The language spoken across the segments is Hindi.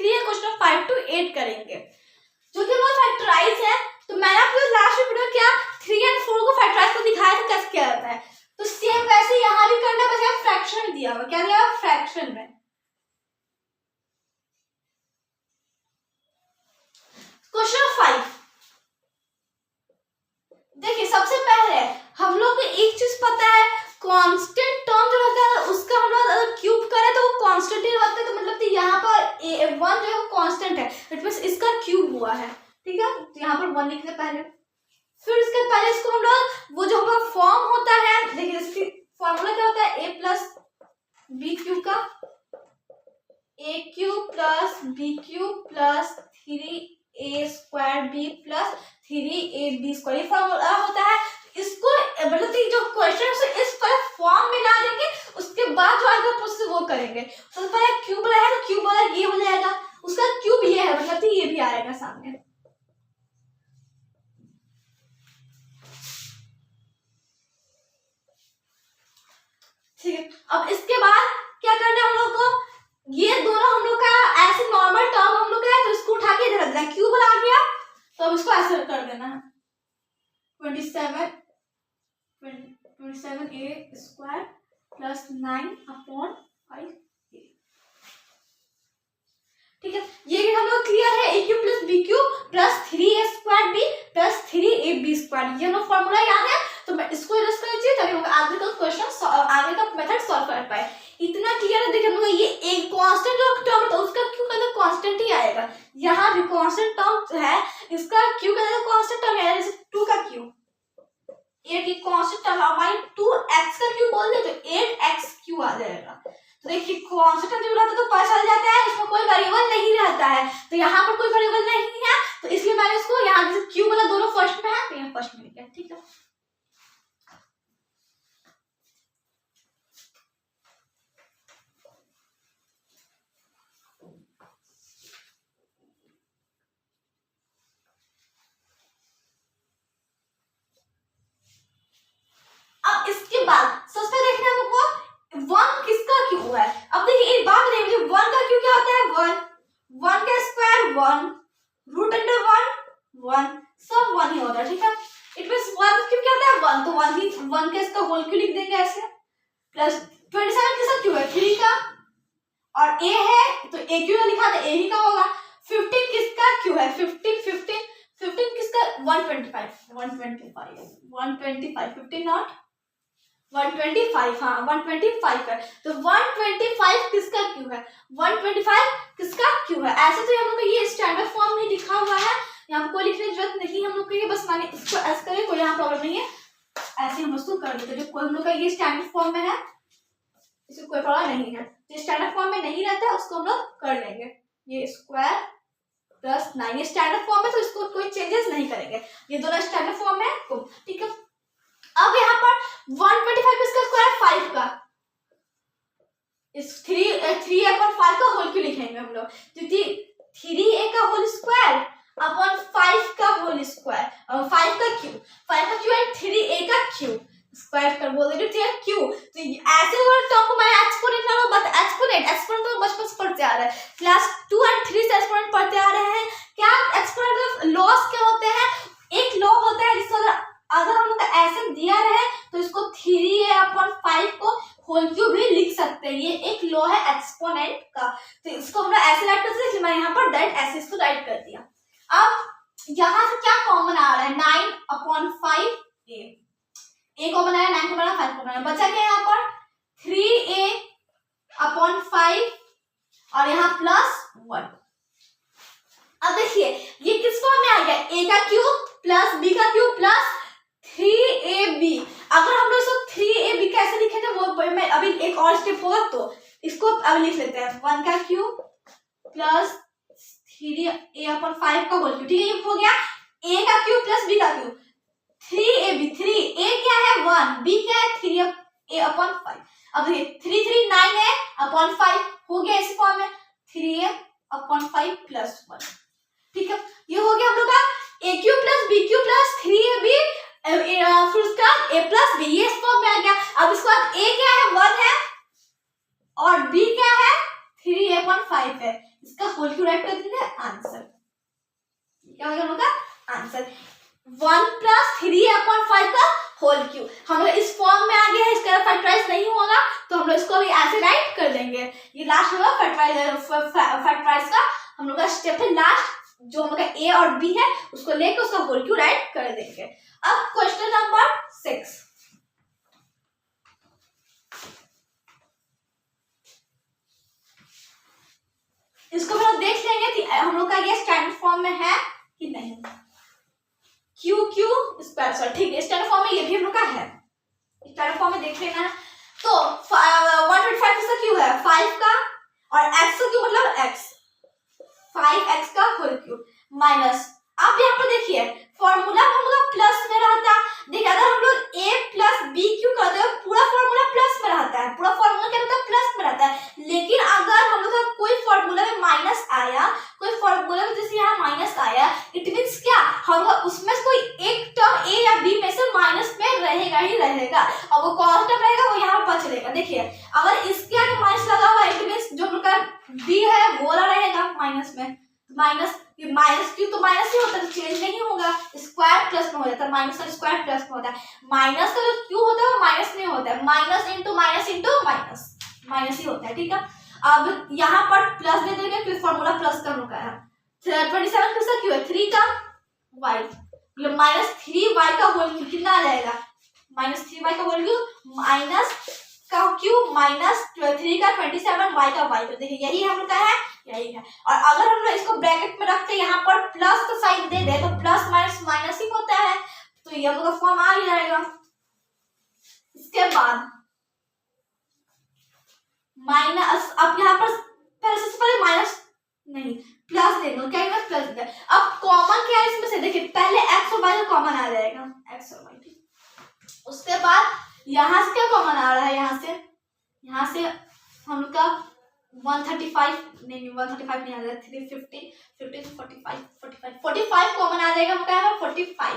3 है, क्वेश्चन नंबर 5 to 8 करेंगे जो कि वो फैक्टराइज है। तो मैंने आपको लास्ट में वीडियो क्या 3 और 4 को फैक्टराइज को दिखाया था कैसे किया जाता है। तो सेम वैसे यहाँ भी करना, बस यहाँ फ्रैक्शन में दिया हुआ, क्या दिया हुआ फ्रैक्शन में। क्वेश्चन 5 देखिए, सबसे पहले हम लोग को एक चीज पता है, कांस्टेंट टर्म जो होता है उसका हम लोग अगर क्यूब करें तो वो कांस्टेंट ही होता है। तो मतलब यहाँ पर 1 जो है कांस्टेंट है, इट मींस इसका क्यूब हुआ है, ठीक है। तो यहाँ पर 1 लिखते पहले, फिर इसके पहले इसको हम लोग वो जो हमारा फॉर्म होता है, देखिए इसकी फॉर्मूला क्या होता है, a प्लस बी क्यूब का, a cube plus B cube plus 3a square b plus 3ab square, ये फॉर्मूला होता है। इसको मतलब जो क्वेश्चन है इस पर फॉर्म में ला देंगे, उसके बाद जो आगे प्रोसेस वो करेंगे। तो पहले क्यूब वाला है तो क्यूब वाला ये हो जाएगा, उसका क्यूब ये है, मतलब ये भी आएगा सामने। ठीक है, अब इसके बाद क्या करना है हम लोग को, ये दोनों हम लोग का ऐसे नॉर्मल टर्म हम लोग का है तो इसको उठा के इधर रख देना, क्यूब आ गया तो अब इसको ऐसे कर देना है 27a स्क्वायर प्लस 9/5। ठीक है, ये भी हम लोग क्लियर है, a cube plus b cube plus 3a square b plus 3ab square, ये लोग फॉर्मूला याद है। तो मैं इसको यूज कर लीजिए ताकि हम आगे का क्वेश्चन आगे का मेथड सॉल्व कर पाए। इतना क्लियर है। देखिए हम लोग ये एक कांस्टेंट जो टर्म है उसका क्यू का कांस्टेंट ही आएगा, यहाँ भी कांस्टेंट टर्म है इसका क्यू का कांस्टेंट टर्म है, जैसे 2 का क्यू, 8 की कांस्टेंट टर्म हमारी 2x का क्यू बोल दे तो 8x क्यू आ जाएगा। तो देखिए कांस्टेंट टर्म रहता है तो पता चल जाता है इसमें कोई वेरिएबल नहीं रहता है, तो यहाँ पर कोई वेरिएबल नहीं है, तो इसलिए मैंने इसको यहाँ जैसे क्यू वाला दोनों फर्स्ट में है तो यहाँ फर्स्ट में लिखा, ठीक है। अब इसके बाद सबसे देखना है हमको 1 किसका क्यू है। अब देखिए एक बात बताइए मुझे 1 का क्यू क्या होता है, 1 का स्क्वायर 1 रूट अंडर 1 सब 1 ही होता है, ठीक है। इट मींस 1 क्यू क्या होता है 1, तो 1 ही 1 का इसका होल क्यू लिख देंगे ऐसे, प्लस 27 किसका क्यू है 3 का, और a है तो a क्यू लिखा था a ही का होगा। 15 किसका क्यू है 15 किसका 125 15 नॉट 125, हाँ 125 है, तो 125 किसका क्यू है 125 किसका क्यू है। ऐसे तो हम लोग ये स्टैंडर्ड फॉर्म में लिखा हुआ है, यहाँ पर कोई लिखने की जरूरत नहीं हम लोग को, ये बस माने इसको ऐसे करें कोई यहाँ प्रॉब्लम नहीं है, ऐसे हम उसको कर देते, जो कोई हम लोग का ये स्टैंडर्ड फॉर्म में है इसको कोई प्रॉब्लम नहीं है। जो स्टैंडर्ड फॉर्म में नहीं रहता है उसको हम लोग कर लेंगे, ये स्क्वायर प्लस 9 ये स्टैंडर्ड फॉर्म है तो इसको कोई चेंजेस नहीं करेंगे, ये दोनों स्टैंडर्ड फॉर्म में है, ठीक है। अब यहाँ पर 125 किसका स्क्वायर 5 का, इस 3a/5 का होल क्यू लिखेंगे हम लोग, क्योंकि 3a का होल स्क्वायर अपॉन 5 का होल स्क्वायर, 5 का क्यू एंड 3a का क्यू स्क्वायर कर बोल देंगे, ठीक है क्यू। तो ऐसे वाले टर्म को मैं एक्सपोनेंट ना बट एक्सपोनेंट तो बचपन से पढ़ते आ रहे हैं, क्लास 2 और 3 से एक्सपोनेंट पढ़ते आ रहे हैं। क्या एक्सपोनेंट लॉस क्या होते हैं, एक लॉ होता है जिसको अगर हम लोग ऐसे दिया रहे तो इसको 3a/5 को होल क्यूब भी लिख सकते हैं, ये एक लॉ है एक्सपोनेंट का। तो इसको हम ऐसे राइट कर सकते हैं, मैं यहाँ पर डायरेक्ट ऐसे इसको राइट कर दिया। अब यहाँ से क्या कॉमन आ रहा है 9/5a, a कॉमन आया 9 कॉमन आया 5 कॉमन आया, बचा क्या यहाँ पर 3a/5 और यहाँ +1। अब देखिए ये किस फॉर्म में आ गया, a का क्यूब प्लस b का क्यूब प्लस 3ab। अगर हम लोग इसको 3ab कैसे लिखेंगे वो मैं अभी एक और स्टेप होगा तो इसको अभी लिख लेते हैं, 1 का क्यूब प्लस 3a/5 का होल क्यूब, ठीक है। ये हो गया a का क्यूब प्लस b का क्यूब 3ab, 3a क्या है 1, b क्या है 3a/5। अब देखिए 3 3 9a/5 हो गया इस फॉर्म में 3a/5 प्लस 1, ठीक है। ये हो गया हम लोग का a cube plus b cube plus 3ab फिर उसका a प्लस b, ये इस फॉर्म में आ गया। अब इसके बाद a क्या है 1 है और b क्या है 3a/5 है, इसका होल क्यूब राइट कर देंगे आंसर। क्या हो गया हम लोग का आंसर 1 + 3/5 का होल क्यूब। हम लोग इस फॉर्म में आ गया है, इसका फैक्टराइज नहीं होगा तो हम लोग इसको भी ऐसे राइट कर देंगे। ये लास्ट होगा फैक्टराइज का हम लोग का स्टेप है। लास्ट जो हम लोग का ए और बी है उसको लेकर उसका होल क्यूब राइट कर देंगे। अब क्वेश्चन नंबर 6, इसको हम लोग देख लेंगे कि हम लोग का ये स्टैंडर्ड फॉर्म में है कि नहीं। क्यू क्यू स्क्वायर सॉरी ठीक है, स्टैंडर्ड फॉर्म में ये भी हम लोग का है, स्टैंडर्ड फॉर्म में देख लेना है। तो 125 किसका क्यूब है 5 का, और x का क्यूब मतलब x 5x का होल क्यूब माइनस। आप यहाँ पर देखिए फॉर्मूला हम लोग प्लस में रहता। देखिए अगर हम लोग a + b³ करते हैं पूरा फॉर्मूला प्लस में रहता है, पूरा फॉर्मूला क्या रहता है प्लस में रहता है। लेकिन अगर हम लोग का कोई फॉर्मूला में माइनस आया, कोई फॉर्मूला में जैसे यहाँ माइनस आया, इट मींस क्या हम उसमें से कोई एक टर्म a या b में से माइनस में रहेगा ही रहेगा, और वो कौन सा टर्म रहेगा वो यहाँ पर चलेगा। देखिए अगर इसके आगे माइनस लगा हुआ है इट मींस जो हम लोग का b है वो वाला रहेगा माइनस में। माइनस क्यों तो माइनस ही होता है, चेंज नहीं होगा, स्क्वायर प्लस में हो जाता है, माइनस का स्क्वायर प्लस में होता है। माइनस का जो क्यू होता है वो माइनस में होता है, माइनस इंटू माइनस माइनस ही होता है। ठीक है, अब यहाँ पर प्लस दे देंगे क्योंकि फॉर्मूला प्लस का होगा है। 27 किसका क्यू है 3 का y, मतलब -3y का होल क्यूब कितना आ जाएगा -3y का होल क्यूब माइनस का क्यूब माइनस 3 का 27y का y। तो देखिए यही हम लोग का है, यही है। और अगर हम लोग इसको ब्रैकेट में रखते यहाँ पर प्लस का साइन दे दे तो प्लस माइनस माइनस ही होता है, तो ये हम लोग का फॉर्म आ ही जाएगा। इसके बाद माइनस, अब यहाँ पर सबसे पहले माइनस नहीं प्लस देंगे, क्या है प्लस देंगे। अब कॉमन क्या है इसमें से, देखिए पहले x और y का कॉमन आ जाएगा x और y, ठीक। उसके बाद यहाँ से क्या कॉमन आ रहा है, यहाँ से हम लोग का 135 नहीं 135 नहीं आ रहा है 350 50 45 कॉमन आ जाएगा। हम क्या है 45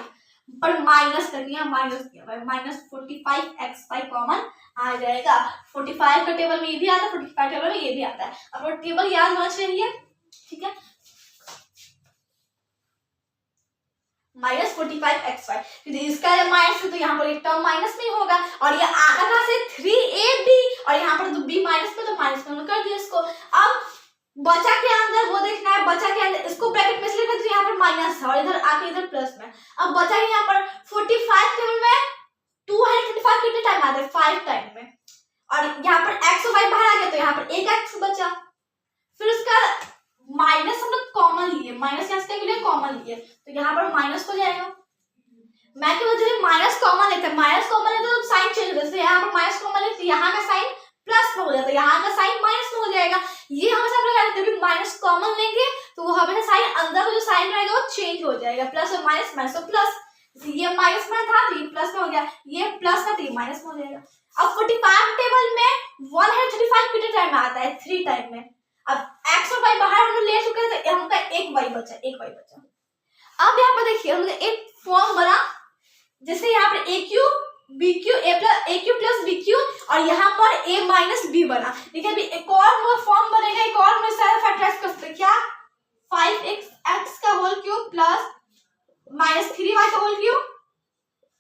पर माइनस करनी है, माइनस किया भाई -45xy कॉमन आ जाएगा। 45 का टेबल में ये भी आता है, 45 टेबल में ये भी आता है। अब टेबल याद होना चाहिए, ठीक है। -45xy क्योंकि इसका माइनस है तो यहाँ पर एक टर्म माइनस में होगा, और ये आधा से 3ab और यहाँ पर तो b माइनस में, तो माइनस में कर दिया इसको। अब बचा के अंदर वो देखना है, बचा के अंदर इसको ब्रैकेट में इसलिए तो यहाँ पर माइनस है और इधर आके इधर प्लस में। अब बचा के यहाँ पर 45 टेबल में 225 कितने टाइम आता है 5 टाइम में, और यहाँ पर x और y बाहर आ गया तो यहाँ पर एक x बचा। फिर उसका माइनस हम लोग कॉमन लिए, माइनस यहाँ से लिए कॉमन लिए तो यहाँ पर माइनस हो जाएगा। मैं क्या बोलती हूँ माइनस कॉमन लेते हैं, माइनस कॉमन लेते तो साइन चेंज हो जाता है। यहाँ पर माइनस कॉमन लेते तो यहाँ का साइन प्लस में हो जाता है, यहाँ का साइन माइनस में हो जाएगा। ये हमेशा हम लोग जब भी माइनस कॉमन लेंगे तो वो हमेशा साइन अंदर का जो साइन रहेगा वो चेंज हो जाएगा, प्लस और माइनस माइनस और प्लस। ये माइनस में था तो ये प्लस में हो गया, ये प्लस में तो ये माइनस में हो जाएगा। अब 45 टेबल में 135 कितने टाइम में आता है 3 टाइम में। अब x और y बाहर हम लोग ले चुके हैं तो हमका एक y बचा। अब यहाँ पर देखिए हम लोग एक फॉर्म बना, जैसे यहाँ पर a cube plus b cube और यहाँ पर a माइनस b बना। देखिए अभी एक और फॉर्म बनेगा, एक और में सारा फैक्टराइज कर सकते हैं क्या 5x का होल क्यूब प्लस -3y का होल क्यूब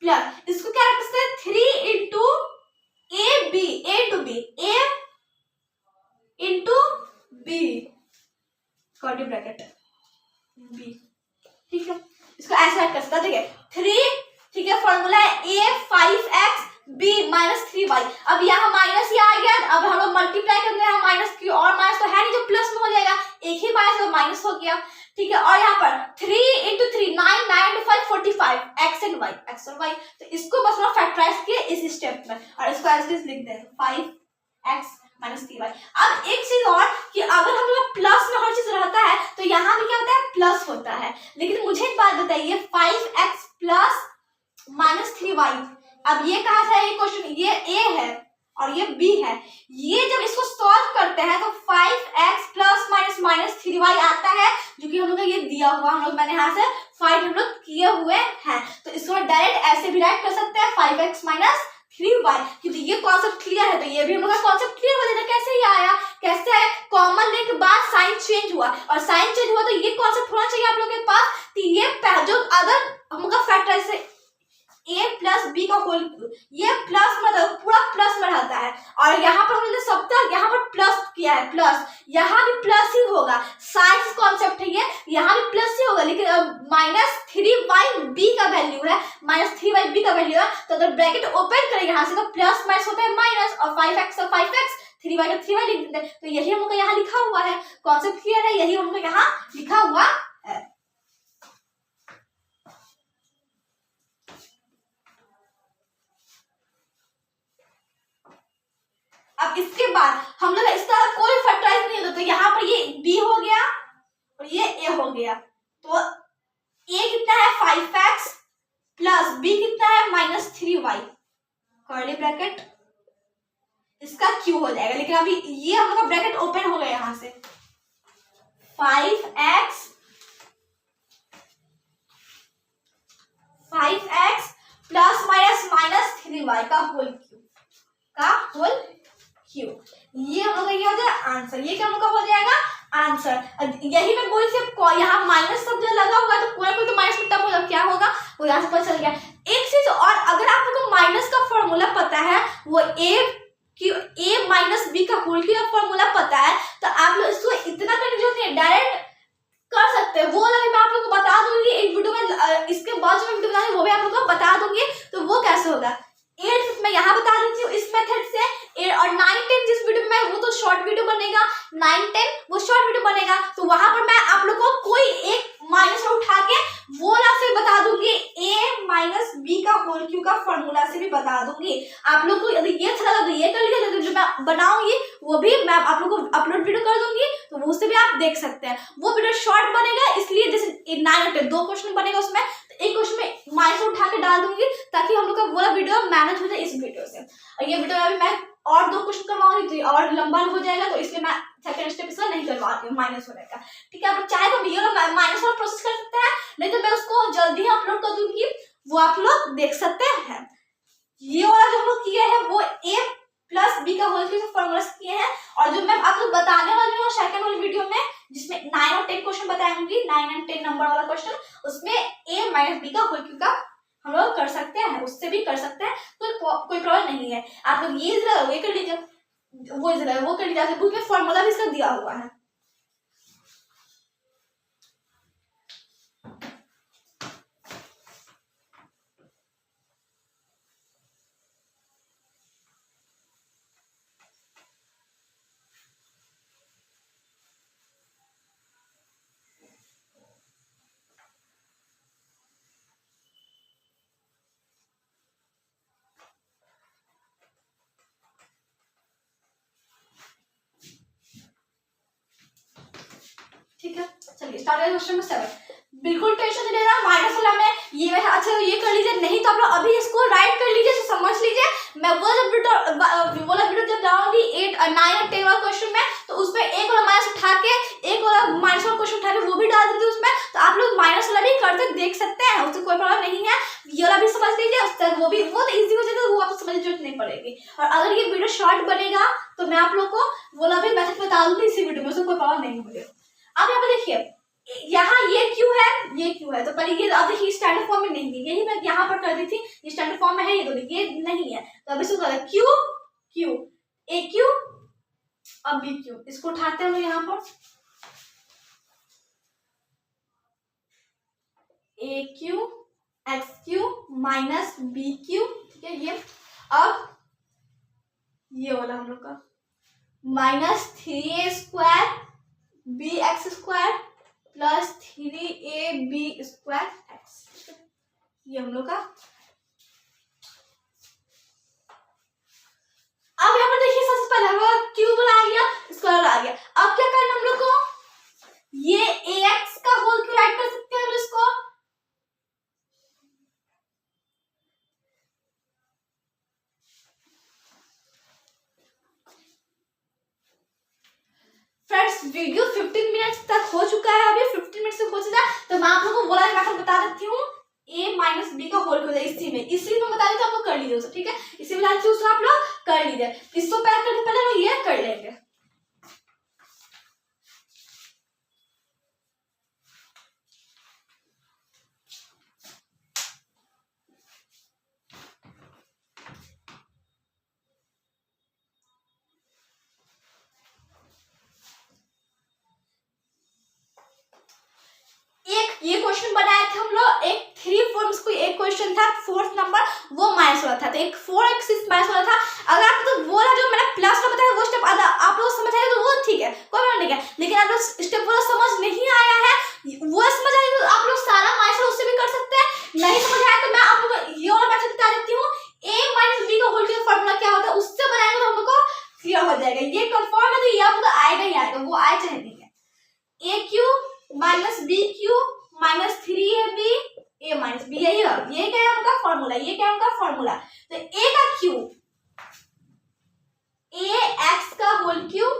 प्लस इसको क्या रख सकते हैं 3 into a two b curly bracket b, ठीक है। इसको ऐसे ऐड कर सकते हैं, ठीक है 3, ठीक है। फॉर्मूला है a 5x b -3y। अब यहाँ माइनस ही आ गया, अब हम लोग मल्टीप्लाई करते हैं माइनस की, और माइनस तो है नहीं जो प्लस में हो जाएगा, एक ही माइनस तो माइनस हो गया, ठीक है। और यहाँ पर 3 इंटू 3 9 9 5 45 x और y, तो इसको बस हम फैक्टराइज किए इस स्टेप में और इसको ऐसे लिख दें 5x -3y। अब एक चीज और कि अगर हम लोग प्लस में हर चीज रहता है तो यहाँ भी क्या होता है प्लस होता है। लेकिन मुझे एक बात बताइए 5x प्लस -3y, अब ये कहाँ से है ये क्वेश्चन, ये a है और ये b है। ये जब इसको सॉल्व करते हैं तो 5x प्लस -3y आता है, जो कि हम लोग ये दिया हुआ हम लोग मैंने यहाँ से फाइंड हम लोग किए हुए हैं। तो इसको डायरेक्ट ऐसे भी राइट कर सकते हैं 5x 3y, क्योंकि ये कॉन्सेप्ट क्लियर है तो ये भी हम लोग का कॉन्सेप्ट क्लियर हो जाएगा। कैसे ये आया, कैसे आया, कॉमन लेने के बाद साइन चेंज हुआ, और साइन चेंज हुआ तो ये कॉन्सेप्ट होना चाहिए आप लोग के पास कि ये जो अगर हम लोग का फैक्टराइज a प्लस बी का होल, ये प्लस मतलब पूरा प्लस में रहता है, और यहाँ पर हमने सब तक यहाँ पर प्लस किया है, प्लस यहाँ भी प्लस ही होगा, साइंस कॉन्सेप्ट है ये, यहाँ भी प्लस ही होगा, लेकिन -3y(b) का वैल्यू है, -3y(b) का वैल्यू है, तो अगर ब्रैकेट ओपन करेंगे यहाँ से तो प्लस माइनस होता है माइनस, और 5x का 5x, 3y का 3y लिख देते हैं, तो यही हम लोग का यहाँ लिखा हुआ है, कॉन्सेप्ट क्लियर है, यही हम लोग यहाँ लिखा हुआ है। अब इसके बाद हम लोग इसका कोई फैक्टराइज नहीं होता, तो यहाँ पर ये b हो गया और ये a हो गया, तो a कितना है 5x प्लस b कितना है -3y, कर्ली ब्रैकेट, इसका q हो जाएगा, लेकिन अभी ये हम लोग का ब्रैकेट ओपन हो गया यहाँ से, 5x प्लस माइनस -3y का होल क्यू, ये हम लोग का ये हो जाएगा आंसर, ये क्या हम लोग का हो जाएगा आंसर। यही मैं बोली थी यहाँ माइनस सब जब लगा होगा तो कोई कोई तो माइनस में तब होगा, क्या होगा वो यहाँ से पता चल गया। एक चीज और, अगर आप लोग को माइनस का फॉर्मूला पता है, वो a माइनस बी का होल क्यू का फॉर्मूला पता है, तो आप लोग इसको इतना करने की जरूरत नहीं है, डायरेक्ट कर सकते हैं। वो वाला मैं आप लोग को बता दूंगी एक वीडियो में, इसके बाद जो मैं वीडियो बनाऊंगी वो भी आप लोग को बता दूंगी, तो वो कैसे होगा 8 मैं यहाँ बता देती हूँ इस मेथड से, और 9-10 जिस वीडियो में वो तो शॉर्ट वीडियो बनेगा, 9-10 वो शॉर्ट वीडियो बनेगा, तो वहां पर मैं आप लोग को कोई एक माइनस उठा के वो वाला से बता दूंगी, a माइनस बी का होल क्यू का फॉर्मूला से भी बता दूंगी। आप लोग को यदि ये अच्छा लगा तो ये कर लीजिए, तो जो मैं बनाऊंगी वो भी मैं आप लोग को अपलोड वीडियो कर दूंगी, तो वो से भी आप देख सकते हैं। वो वीडियो शॉर्ट बनेगा, इसलिए जैसे 9 2 क्वेश्चन बनेगा उसमें, तो एक क्वेश्चन में माइनस उठा के डाल दूंगी, ताकि हम लोग का पूरा वीडियो मैनेज हो जाए इस वीडियो से। और ये वीडियो अभी मैं और 2 क्वेश्चन करवाऊंगी तो और लंबा हो जाएगा, तो इसलिए मैं सेकंड स्टेप इसका नहीं करवाती हूँ माइनस होने का, ठीक है। आप चाहे तो वीडियो माइनस वाला प्रोसेस कर सकते हैं, नहीं तो मैं उसको जल्दी ही अपलोड कर दूंगी, वो आप लोग देख सकते हैं। ये वाला जो हम लोग किए हैं वो a प्लस बी का होल क्यू से फॉर्मूला किए हैं, और जो मैं आप लोग बताने वाली हूँ सेकंड वाली वीडियो में, जिसमें 9 और 10 क्वेश्चन बताऊंगी, 9 और 10 नंबर वाला क्वेश्चन, उसमें a माइनस बी का होल क्यू का हम लोग कर सकते हैं, उससे भी कर सकते हैं, तो कोई प्रॉब्लम नहीं है। आप लोग ये कर लीजिए, वो कर लीजिए, बुक में फॉर्मूला भी इसका दिया हुआ है। ठीक है, चलिए स्टार्ट करें क्वेश्चन नंबर 7। बिल्कुल टेंशन नहीं लेना, माइनस वाला में ये अच्छा तो ये कर लीजिए, नहीं तो आप लोग अभी इसको राइट कर लीजिए, तो समझ लीजिए। मैं वो वीडियो जब डालूंगी 8 और 9 और 10 वाला क्वेश्चन में, तो उसमें एक वाला माइनस उठा के, एक वाला माइनस वाला क्वेश्चन उठा के वो भी डाल देती हूँ उसमें, तो आप लोग माइनस वाला भी करते देख सकते हैं, उससे कोई प्रॉब्लम नहीं है। ये वाला भी समझ लीजिए, उससे वो तो ईजी हो जाएगा, वो आपको समझने की जरूरत नहीं पड़ेगी। और अगर ये वीडियो शॉर्ट बनेगा तो मैं आप लोग को वो वाला भी मैसेज बता दूंगी इसी वीडियो में, उससे कोई प्रॉब्लम नहीं होगी। अब यहाँ पे देखिए, यहाँ ये क्यू है, ये क्यू है, तो पहले ये अब देखिए स्टैंडर्ड फॉर्म में नहीं थी, यही मैं यहाँ पर कर दी थी, ये स्टैंडर्ड फॉर्म में है, ये दोनों ये नहीं है, तो अब इसको करें क्यू क्यू, ए क्यू अब बी क्यू, इसको उठाते हैं यहाँ पर A Q x Q minus B Q, ठीक है। ये अब ये वाला हम लोग का -3a² bx² plus 3ab² x, ये हम लोग का। अब यहाँ पर देखिए, सबसे पहले हम लोग क्यूब आ गया, स्क्वायर आ गया। अब क्या करना हम लोग को, ये ax का होल क्यू राइट कर सकते हैं हम इसको, फ्रेंड्स वीडियो 15 मिनट्स तक हो चुका है, अभी 15 मिनट तक हो चुका है, तो मैं आप लोगों को बोला मैं बता देती हूँ a माइनस बी का होल क्यू, इसी में मैं बता देती हूँ, आप लोग कर लीजिए, ठीक है। इसी में लाइन से दूसरा आप लोग कर लीजिए। इसको पहले हम ये कर लेंगे। ये क्वेश्चन बनाए थे हम लोग, एक 3 फॉर्म्स को एक क्वेश्चन था 4th नंबर, वो माइनस वाला था, तो एक 4 एक 6 माइनस वाला था। अगर आपको तो वो जो मैंने प्लस में बताया वो स्टेप आप लोग समझ आए तो वो ठीक है, कोई बात नहीं है। लेकिन आप लोग स्टेप वाला समझ नहीं आया है, वो समझ आए तो आप लोग सारा माइनस उससे भी कर सकते हैं। नहीं समझ आया तो मैं आप लोग को ये वाला मेथड बता देती हूँ। a - b का होल क्यूब फार्मूला क्या होता है उससे बनाएंगे तो हम लोग को क्लियर हो जाएगा। ये कंफर्म है, तो ये आप लोग आएगा ही आएगा, वो आए चाहे नहीं है। a cube minus b cube minus 3ab a minus b, यही ये क्या है उनका फॉर्मूला, ये क्या है उनका फॉर्मूला। तो a का क्यूब ax का होल क्यूब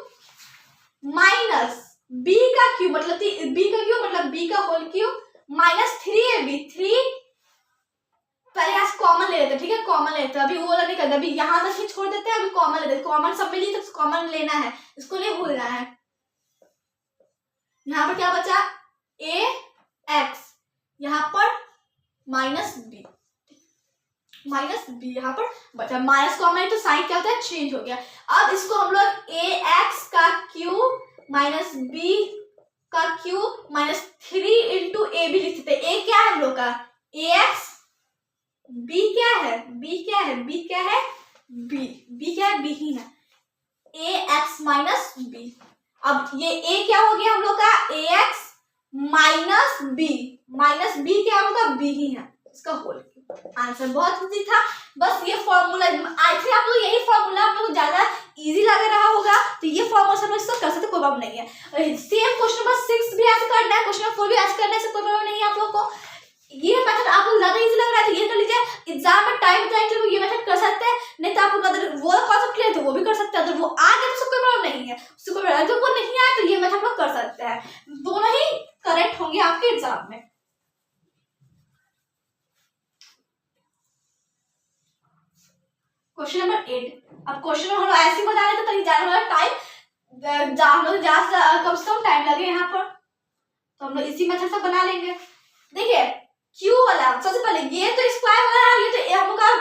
माइनस b का क्यूब मतलब b का क्यूब मतलब b का होल क्यूब माइनस 3ab 3 पहले यहाँ से कॉमन ले लेते हैं, ठीक है, कॉमन ले लेते हैं। अभी वो वाला नहीं करते, अभी यहाँ तक ही छोड़ देते हैं, अभी कॉमन ले लेते हैं। कॉमन सब में लिए तो कॉमन लेना है, इसको नहीं भूलना है। यहाँ पर क्या बचा ax, यहाँ पर माइनस बी यहाँ पर बचा, माइनस कॉमन है तो साइन क्या होता है चेंज हो गया। अब इसको हम लोग ax का क्यूब माइनस b का cube minus 3 into A B लिख सकते हैं। a क्या है हम लोग का ax, b क्या है b क्या है b क्या है b क्या है b ही है ax माइनस b। अब ये a क्या हो गया हम लोग का ax माइनस b क्या हम लोग का b ही है, इसका होल आंसर बहुत इजी था। बस ये फॉर्मूला आई थिंक आप लोग यही फॉर्मूला आप लोग ज्यादा इजी लग रहा होगा, तो ये फॉर्मूला से हम इसको कर सकते, कोई प्रॉब्लम नहीं है। सेम क्वेश्चन नंबर 6 भी ऐसे करना है, क्वेश्चन नंबर 4 भी ऐसे करना है, कोई प्रॉब्लम नहीं है आप लोग को। ये मेथड आप लोग ज्यादा इजी लग रहा है तो ये कर लीजिए। एग्जाम में टाइम बचाने के लिए ये मेथड कर सकते हैं, नहीं तो आपको अगर वो कॉन्सेप्ट क्लियर तो वो भी कर सकते हैं। अगर वो आ गया तो उसको कोई प्रॉब्लम नहीं है, उसको अगर वो नहीं आया तो ये मेथड लोग कर सकते हैं, दोनों ही करेक्ट होंगे आपके एग्जाम में। Question number 8। अब क्वेश्चन हम लोग ऐसे बता रहे थे ताकि जाने वाला टाइम हम लोग ज्यादा कम से कम टाइम लगे यहाँ पर, तो हम लोग इसी मेथड से बना लेंगे। देखिए Q वाला सबसे पहले ये तो स्क्वायर वाला है, ये तो हम लोग का 1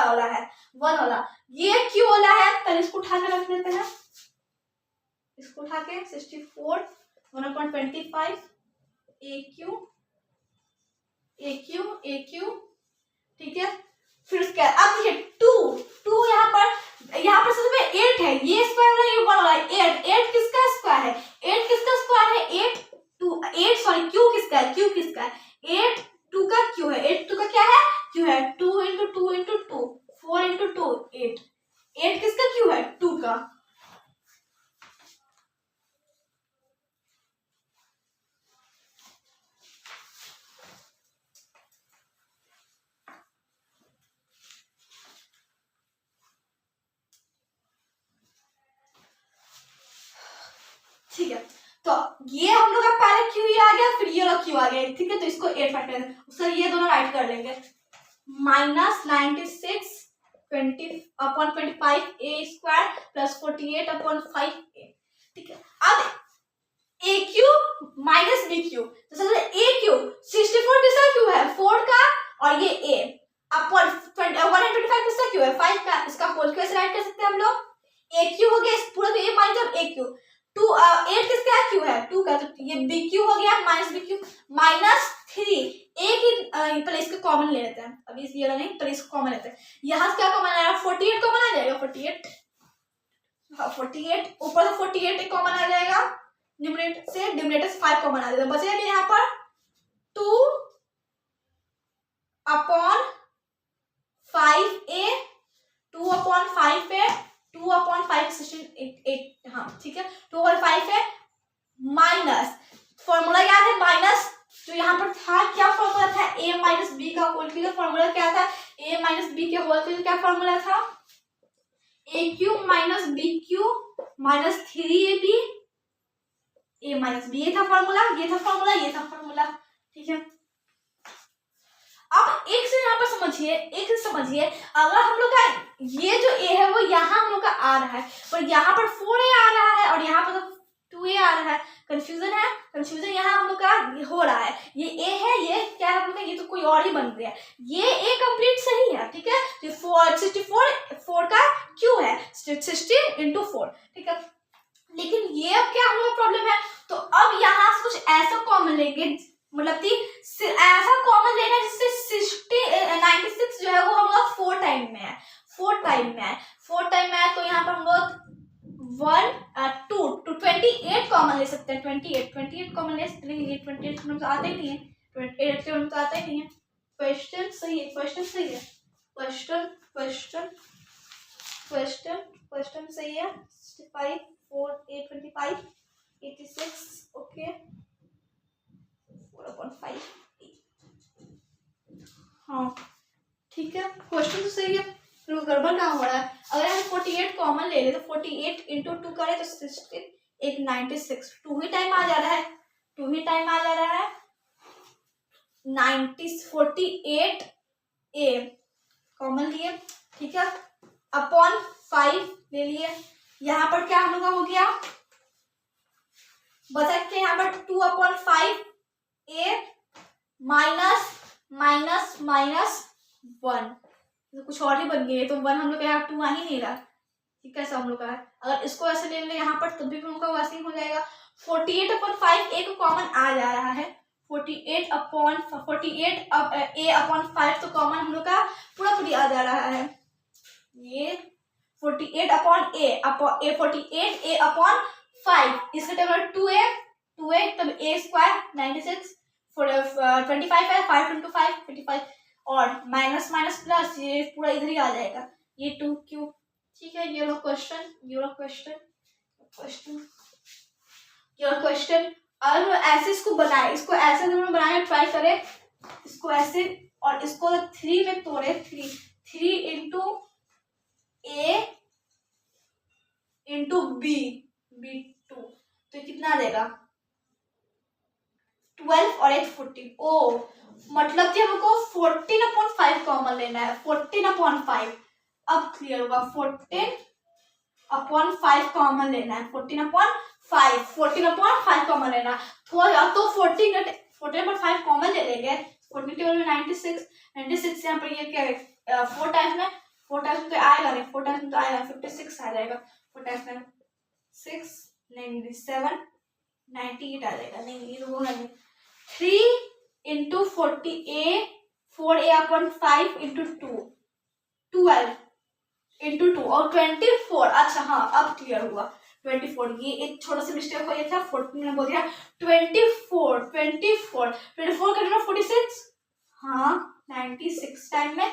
वाला है, 1 वाला, ये Q वाला है। पहले इसको उठा के रख लेते हैं, इसको उठा के 64 1/25 AQ, ठीक है। फिर उसके अब देखिए 2 यहाँ पर सबसे 8 है, ये स्क्वायर वाला ये 1 वाला है। 8 किसका स्क्वायर है, 8 किसका स्क्वायर है 8 सॉरी Q किसका है 8 2 का Q है, 8 2 का क्या है Q है, 2 × 2 × 2 4 × 2 8 किसका Q है 2 का। ठीक है, तो ये हम लोग का पहले Q ही आ गया, फिर ये वाला Q आ गया, ठीक है। तो इसको 8 फैक्टर उससे ये दोनों राइट कर लेंगे, -96 20/25 a स्क्वायर प्लस 48/5 a, ठीक है। अब AQ माइनस BQ, तो सबसे AQ 64 किसका Q है 4 का, और ये A अपॉन 125 किसका Q है 5 का, इसका होल कैसे राइट कर सकते हैं हम लोग। AQ हो गया इस पूरा तो A माइनस AQ 2 8 किसका Q है 2 का, तो ये BQ हो गया माइनस BQ माइनस 3 A की पहले इसको कॉमन ले लेते हैं, अभी ये वाला नहीं, पहले इसको कॉमन लेते हैं। यहाँ से क्या कॉमन आएगा 48 कॉमन आ जाएगा, 48 ऊपर से 48 एक कॉमन आ जाएगा, डिनोमिनेटर से 5 कॉमन आ जाएगा, बचेगा यहाँ पर 2/5a 2/5a 2/5 8 हाँ ठीक है 2/5 है माइनस फॉर्मूला याद है माइनस जो यहाँ पर था क्या फॉर्मूला था a माइनस बी का होल क्यूब फॉर्मूला क्या था a माइनस बी के होल क्यूब क्या फॉर्मूला था a cube minus B cube minus 3ab a minus B ये था फॉर्मूला ये था फॉर्मूला ठीक है। अब एक से यहाँ पर समझिए, एक से समझिए, अगर हम लोग का ये जो a है वो यहाँ हम लोग का आ रहा है, और यहाँ पर 4a आ रहा है, और यहाँ पर 2a आ रहा है, कंफ्यूजन है, कंफ्यूजन यहाँ हम लोग का हो रहा है। ये a है, ये क्या है हम लोग का, ये तो कोई और ही बन गया। ये a कंप्लीट सही है, ठीक है। तो 4 का क्यू है 60 into 4, ठीक है। लेकिन ये अब क्या हम लोग का प्रॉब्लम है, तो अब यहाँ से कुछ ऐसा कॉमन लेंगे, मतलब कि ऐसा कॉमन लेना जिससे 96 जो है वो हम लोग 4 टाइम में है, 4 टाइम में है, 4 टाइम में है। तो यहाँ पर हम लोग 28 कॉमन ले सकते हैं, 28 कॉमन ले सकते हैं, ये 28 तो आता ही नहीं है, 28 तो आता ही नहीं है। क्वेश्चन सही है, क्वेश्चन सही है, क्वेश्चन सही है। 65 4 8 25 86, ओके, 4/5, हाँ ठीक है, क्वेश्चन तो सही है, फिर गड़बड़ कहाँ हो रहा है। अगर हम 48 कॉमन ले ले तो 48 into 2 करें तो 16 एक 96, 2 ही टाइम आ जा रहा है, 2 ही टाइम आ जा रहा है। 48a कॉमन लिए, ठीक है, अपॉन 5 ले लिए। यहाँ पर क्या हम लोग का हो गया, बचा के यहाँ पर 2/5 a माइनस 1, तो कुछ और ही बन गया, तो 1 हम लोग का यहाँ 2 आ ही नहीं रहा, ठीक है, ऐसा हम लोग का है। अगर इसको ऐसे ले लें यहाँ पर तब भी हम लोग का वैसे ही हो जाएगा। 48/5 a को कॉमन आ जा रहा है, 48 अब a/5 तो कॉमन हम लोग का पूरी आ जा रहा है। ये 48a/5 इसका टेबल 2a तब a स्क्वायर 96, 25 है, 5 into 5 25, और माइनस प्लस ये पूरा इधर ही आ जाएगा, ये 2q, ठीक है। ये लो क्वेश्चन और ऐसे इसको बनाए, इसको ऐसे हम लोग बनाने ट्राई करें, इसको ऐसे, और इसको 3 में तोड़े, 3 into a into b 2, तो कितना देगा 12 और 8 14। ओ मतलब कि हमको 14/5 कॉमन लेना है, 14/5। अब क्लियर होगा, 14/5 कॉमन लेना है, 14/5 कॉमन लेना है। थोड़ा तो 14/5 कॉमन ले लेंगे, 14 टेबल में 96 यहाँ पर ये क्या है 4 टाइम्स में तो आएगा नहीं, 4 टाइम्स में तो आएगा 56 आ जाएगा, 4 टाइम्स में 6 नहीं 7 98 आ जाएगा, नहीं ये तो होगा नहीं। 3 into 4a/5 into 2 12 into 2 और 24। अच्छा हाँ अब क्लियर हुआ, 24, ये एक छोटा सा मिस्टेक हो गया था, 14 में बोल दिया 24 करना 46, हाँ 96 टाइम में।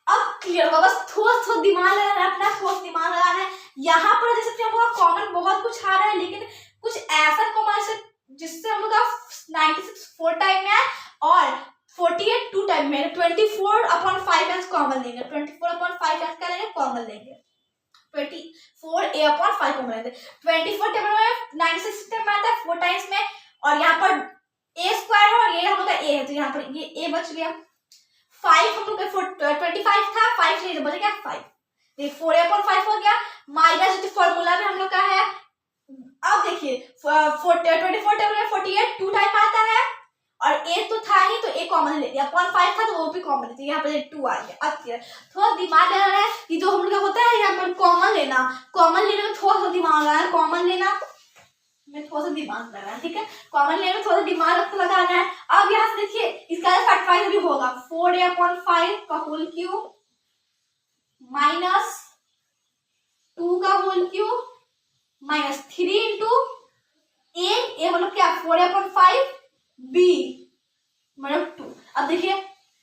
अब क्लियर होगा, बस थोड़ा दिमाग लगाना है अपना, थोड़ा दिमाग लगाना है। यहाँ पर जैसे कि हम लोग कॉमन बहुत कुछ आ रहा है, लेकिन कुछ ऐसा कॉमन जिससे हम लोग 96 4 टाइम में है और 48 2 टाइम में, 24/5 कॉमन लेंगे, 24/5 क्या लेंगे कॉमन लेंगे, 24a/5 कॉमन लेंगे। 24 टेबल में 96 टाइम आता है 4 टाइम्स में, और यहाँ पर a स्क्वायर है और ये हम लोग का a है, तो यहाँ पर ये a बच गया। 5 हम लोग का 25 था, 5 से बच गया 5, ये 4a/5 हो गया, माइनस जो फॉर्मूला में हम लोग का है। अब देखिए 24 टेबल में 48 2 टाइम आता है, और a तो था ही तो a कॉमन ले लिया, 0.5 था तो वो भी कॉमन ले, यहाँ पर 2 आ गया। अब क्लियर, थोड़ा दिमाग लगाना है कि जो हम लोग होता है यहाँ पर कॉमन लेने में थोड़ा सा दिमाग लगाना है, कॉमन लेना में थोड़ा सा दिमाग लगाना है, ठीक है, कॉमन लेने में थोड़ा सा दिमाग लगाना है। अब यहाँ से देखिए इसका फैक्टराइज भी होगा, 4a/5 का होल क्यूब माइनस 2 का whole cube minus 3 into a मतलब क्या 4a/5 b मतलब 2। अब देखिए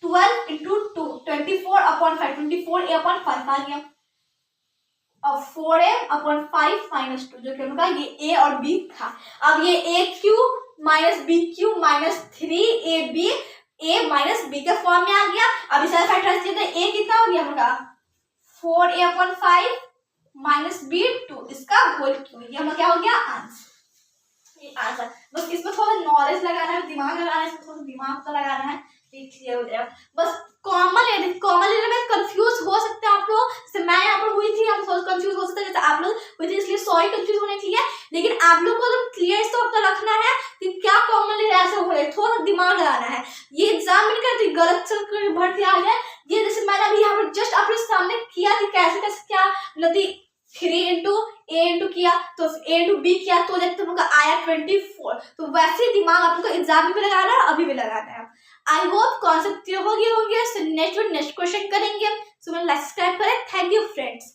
12 into 2 24/5 24a/5 आ गया, अब 4a/5 माइनस 2 जो कि उनका ये a और b था। अब ये a cube minus b cube minus 3ab a minus b के फॉर्म में आ गया। अब इसे फैक्टराइज किया तो a कितना हो गया उनका 4a/5 माइनस b 2, इसका होल क्यूब, ये हमारा क्या हो गया आंसर, ये आंसर। बस इसमें थोड़ा नॉलेज लगाना है, दिमाग लगाना है, इसमें थोड़ा दिमाग तो लगाना है, लिख लिया हो गया। बस कॉमन लेने में कंफ्यूज हो सकते हैं आप लोग, जैसे मैं यहाँ पर हुई थी, आप कंफ्यूज हो सकते हैं जैसे आप लोग हुई थी, इसलिए सॉरी कंफ्यूज होने के लिए। लेकिन आप लोग को एकदम क्लियर तो अपना रखना है कि क्या कॉमन लेने ऐसे हो रहे, थोड़ा सा दिमाग लगाना है। ये एग्जाम में करती गलत चल भर दिया है ये, जैसे मैंने अभी यहाँ पर जस्ट आपके सामने किया कि कैसे कैसे क्या मतलब 3 इंटू ए इंटू किया तो ए इंटू बी किया तो जब तुम लोग आया 24। तो वैसे ही दिमाग आप लोग को एग्जाम में भी लगाना है, अभी भी लगाना है। आई होप कॉन्सेप्ट क्लियर हो गए होंगे। सो नेक्स्ट क्वेश्चन करेंगे। सो मैंने लाइक सब्सक्राइब करें। Thank you friends.